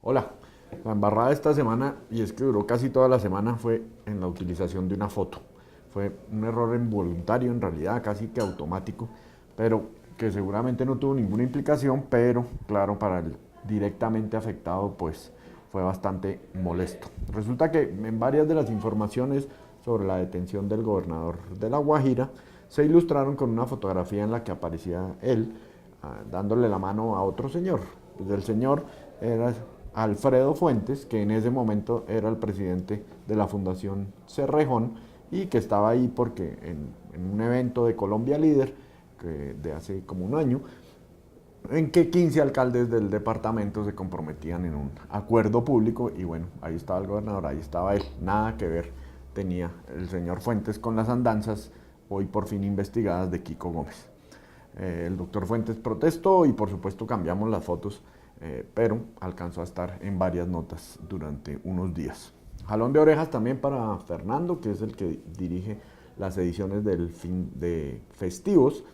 Hola, la embarrada de esta semana, y es que duró casi toda la semana, fue en la utilización de una foto. Fue un error involuntario, en realidad, casi que automático, pero que seguramente no tuvo ninguna implicación, pero claro, para el directamente afectado, pues fue bastante molesto. Resulta que en varias de las informaciones sobre la detención del gobernador de La Guajira se ilustraron con una fotografía en la que aparecía él dándole la mano a otro señor. Pues el señor era Alfredo Fuentes, que en ese momento era el presidente de la Fundación Cerrejón y que estaba ahí porque en un evento de Colombia Líder, que de hace como un año, en que 15 alcaldes del departamento se comprometían en un acuerdo público y bueno, ahí estaba el gobernador, ahí estaba él, nada que ver tenía el señor Fuentes con las andanzas hoy por fin investigadas de Kiko Gómez. El doctor Fuentes protestó y por supuesto cambiamos las fotos, pero alcanzó a estar en varias notas durante unos días. Jalón de orejas también para Fernando, que es el que dirige las ediciones del fin de festivos,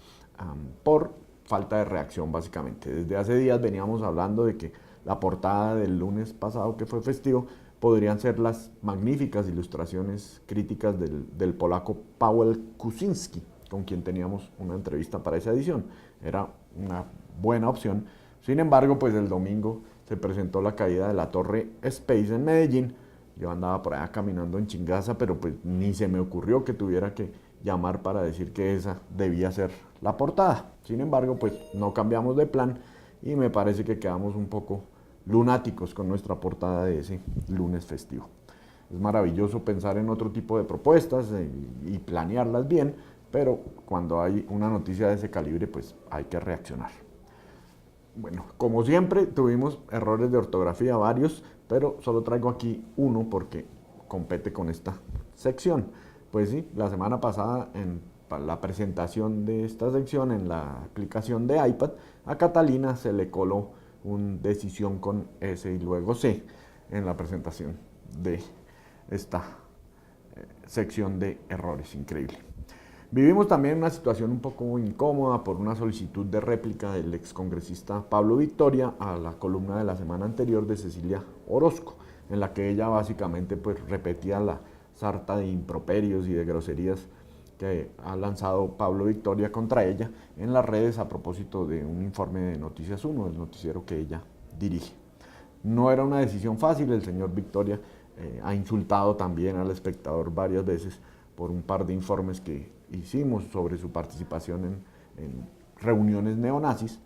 por falta de reacción básicamente. Desde hace días veníamos hablando de que la portada del lunes pasado, que fue festivo, podrían ser las magníficas ilustraciones críticas del polaco Paweł Kuczynski, con quien teníamos una entrevista para esa edición. Era una buena opción. Sin embargo, pues el domingo se presentó la caída de la Torre Space en Medellín. Yo andaba por allá caminando en Chingaza, pero pues ni se me ocurrió que tuviera que llamar para decir que esa debía ser la portada. Sin embargo, pues no cambiamos de plan y me parece que quedamos un poco lunáticos con nuestra portada de ese lunes festivo. Es maravilloso pensar en otro tipo de propuestas y planearlas bien, pero cuando hay una noticia de ese calibre, pues hay que reaccionar. Bueno, como siempre, tuvimos errores de ortografía varios, pero solo traigo aquí uno porque compete con esta sección. Pues sí, la semana pasada en la presentación de esta sección en la aplicación de iPad, a Catalina se le coló una decisión con S y luego C en la presentación de esta sección de errores. Increíble. Vivimos también una situación un poco incómoda por una solicitud de réplica del excongresista Pablo Victoria a la columna de la semana anterior de Cecilia Orozco, en la que ella básicamente pues repetía la sarta de improperios y de groserías que ha lanzado Pablo Victoria contra ella en las redes a propósito de un informe de Noticias 1, el noticiero que ella dirige. No era una decisión fácil, el señor Victoria ha insultado también al espectador varias veces por un par de informes que hicimos sobre su participación en reuniones neonazis,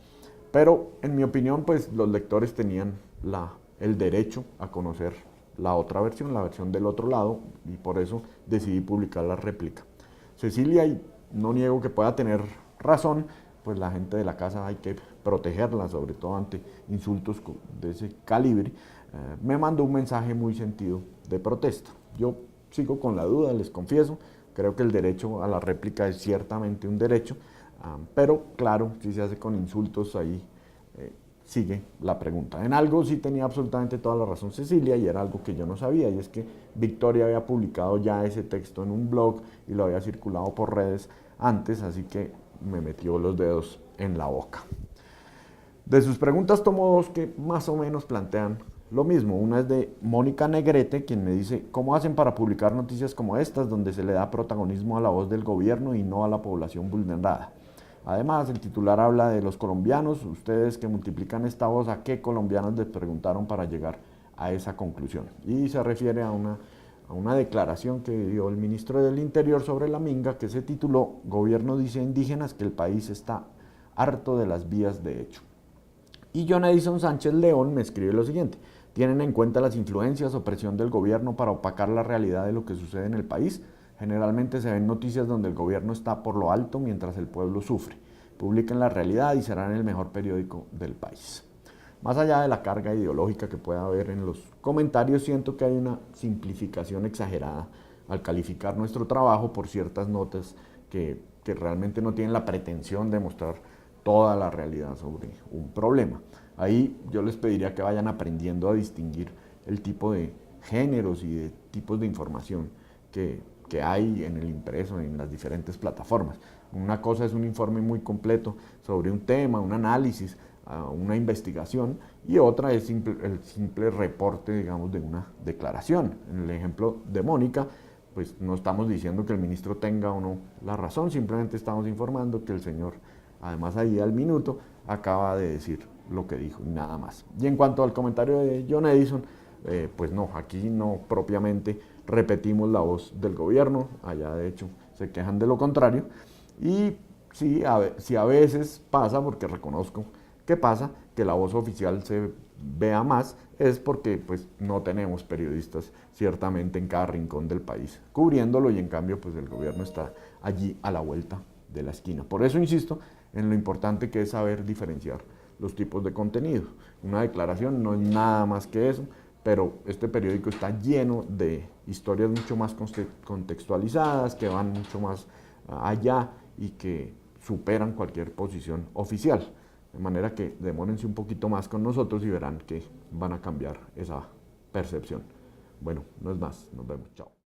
pero en mi opinión pues los lectores tenían el derecho a conocer la otra versión, la versión del otro lado, y por eso decidí publicar la réplica. Cecilia, y no niego que pueda tener razón, pues la gente de la casa hay que protegerla, sobre todo ante insultos de ese calibre, me mandó un mensaje muy sentido de protesta. Yo sigo con la duda, les confieso, creo que el derecho a la réplica es ciertamente un derecho, pero claro, si se hace con insultos ahí sigue la pregunta. En algo sí tenía absolutamente toda la razón Cecilia y era algo que yo no sabía, y es que Victoria había publicado ya ese texto en un blog y lo había circulado por redes antes, así que me metió los dedos en la boca. De sus preguntas tomo dos que más o menos plantean lo mismo. Una es de Mónica Negrete, quien me dice, ¿cómo hacen para publicar noticias como estas, donde se le da protagonismo a la voz del gobierno y no a la población vulnerada? Además, el titular habla de los colombianos. Ustedes que multiplican esta voz, ¿a qué colombianos les preguntaron para llegar a esa conclusión? Y se refiere a una declaración que dio el ministro del Interior sobre la minga, que se tituló Gobierno dice a indígenas que el país está harto de las vías de hecho. Y John Edison Sánchez León me escribe lo siguiente: ¿tienen en cuenta las influencias o presión del gobierno para opacar la realidad de lo que sucede en el país? Generalmente se ven noticias donde el gobierno está por lo alto mientras el pueblo sufre. Publiquen la realidad y serán el mejor periódico del país. Más allá de la carga ideológica que pueda haber en los comentarios, siento que hay una simplificación exagerada al calificar nuestro trabajo por ciertas notas que realmente no tienen la pretensión de mostrar toda la realidad sobre un problema. Ahí yo les pediría que vayan aprendiendo a distinguir el tipo de géneros y de tipos de información que hay en el impreso, en las diferentes plataformas. Una cosa es un informe muy completo sobre un tema, un análisis, una investigación, y otra es el simple reporte, digamos, de una declaración. En el ejemplo de Mónica, pues no estamos diciendo que el ministro tenga o no la razón, simplemente estamos informando que el señor, además ahí al minuto, acaba de decir lo que dijo y nada más. Y en cuanto al comentario de John Edison, pues no, aquí no propiamente repetimos la voz del gobierno, allá de hecho se quejan de lo contrario, y sí, sí a veces pasa, porque reconozco que pasa, que la voz oficial se vea más, es porque pues no tenemos periodistas ciertamente en cada rincón del país cubriéndolo, y en cambio pues el gobierno está allí a la vuelta de la esquina. Por eso insisto en lo importante que es saber diferenciar los tipos de contenido. Una declaración no es nada más que eso, pero este periódico está lleno de historias mucho más contextualizadas, que van mucho más allá y que superan cualquier posición oficial. De manera que demórense un poquito más con nosotros y verán que van a cambiar esa percepción. Bueno, no es más, nos vemos, chao.